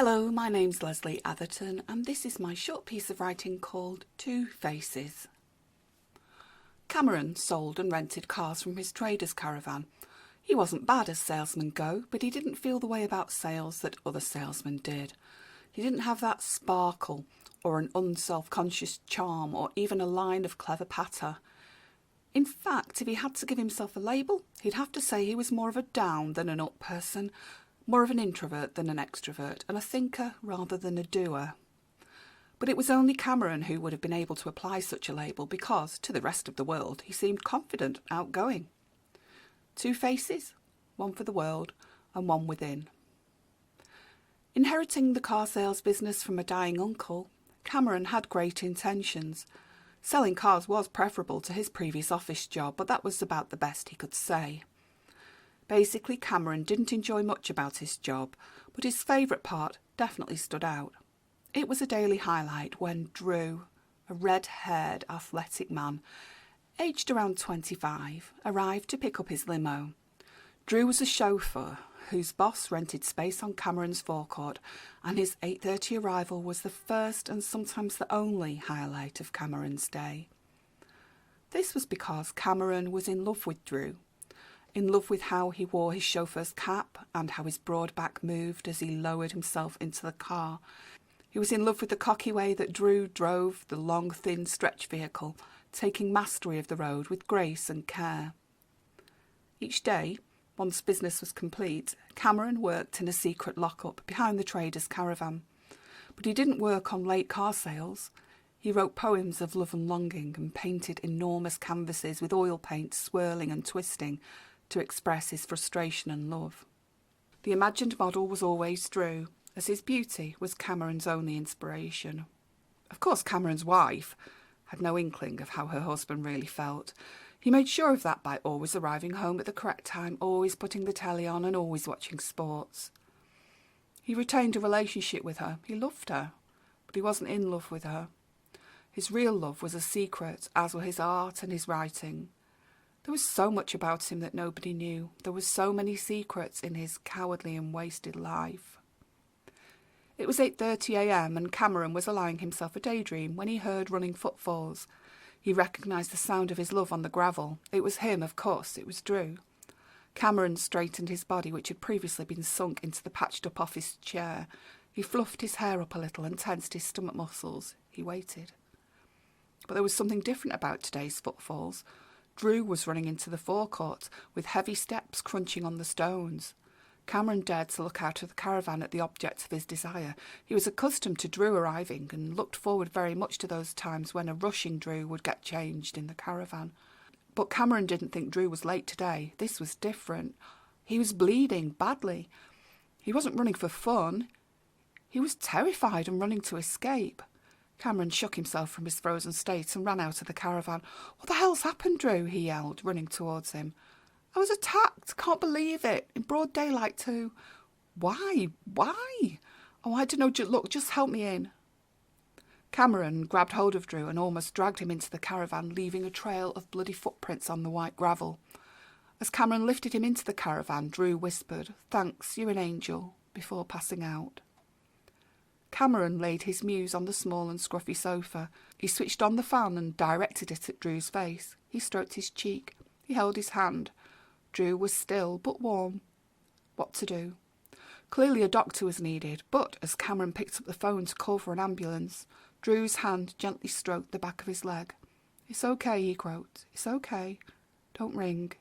Hello, my name's Lesley Atherton and this is my short piece of writing called Two Faces. Cameron sold and rented cars from his trader's caravan. He wasn't bad as salesmen go, but he didn't feel the way about sales that other salesmen did. He didn't have that sparkle or an unself-conscious charm or even a line of clever patter. In fact, if he had to give himself a label, he'd have to say he was more of a down than an up person, more of an introvert than an extrovert, and a thinker rather than a doer. But it was only Cameron who would have been able to apply such a label because, to the rest of the world, he seemed confident, outgoing. Two faces, one for the world and one within. Inheriting the car sales business from a dying uncle, Cameron had great intentions. Selling cars was preferable to his previous office job, but that was about the best he could say. Basically, Cameron didn't enjoy much about his job, but his favourite part definitely stood out. It was a daily highlight when Drew, a red-haired, athletic man, aged around 25, arrived to pick up his limo. Drew was a chauffeur whose boss rented space on Cameron's forecourt, and his 8:30 arrival was the first and sometimes the only highlight of Cameron's day. This was because Cameron was in love with Drew. In love with how he wore his chauffeur's cap and how his broad back moved as he lowered himself into the car. He was in love with the cocky way that Drew drove the long, thin stretch vehicle, taking mastery of the road with grace and care. Each day, once business was complete, Cameron worked in a secret lockup behind the trader's caravan. But he didn't work on late car sales. He wrote poems of love and longing and painted enormous canvases with oil paint swirling and twisting to express his frustration and love. The imagined model was always Drew, as his beauty was Cameron's only inspiration. Of course, Cameron's wife had no inkling of how her husband really felt. He made sure of that by always arriving home at the correct time, always putting the telly on and always watching sports. He retained a relationship with her. He loved her, but he wasn't in love with her. His real love was a secret, as were his art and his writing. There was so much about him that nobody knew. There were so many secrets in his cowardly and wasted life. It was 8:30 a.m. and Cameron was allowing himself a daydream when he heard running footfalls. He recognised the sound of his love on the gravel. It was him, of course. It was Drew. Cameron straightened his body, which had previously been sunk into the patched-up office chair. He fluffed his hair up a little and tensed his stomach muscles. He waited. But there was something different about today's footfalls. Drew was running into the forecourt, with heavy steps crunching on the stones. Cameron dared to look out of the caravan at the object of his desire. He was accustomed to Drew arriving and looked forward very much to those times when a rushing Drew would get changed in the caravan. But Cameron didn't think Drew was late today. This was different. He was bleeding badly. He wasn't running for fun. He was terrified and running to escape. Cameron shook himself from his frozen state and ran out of the caravan. "What the hell's happened, Drew?" he yelled, running towards him. "I was attacked. Can't believe it. In broad daylight too." "Why? Why?" "Oh, I don't know. Look, just help me in." Cameron grabbed hold of Drew and almost dragged him into the caravan, leaving a trail of bloody footprints on the white gravel. As Cameron lifted him into the caravan, Drew whispered, "Thanks, you're an angel," before passing out. Cameron laid his muse on the small and scruffy sofa. He switched on the fan and directed it at Drew's face. He stroked his cheek. He held his hand. Drew was still but warm. What to do? Clearly a doctor was needed, but as Cameron picked up the phone to call for an ambulance, Drew's hand gently stroked the back of his leg. "It's okay," he croaked. "It's okay. Don't ring."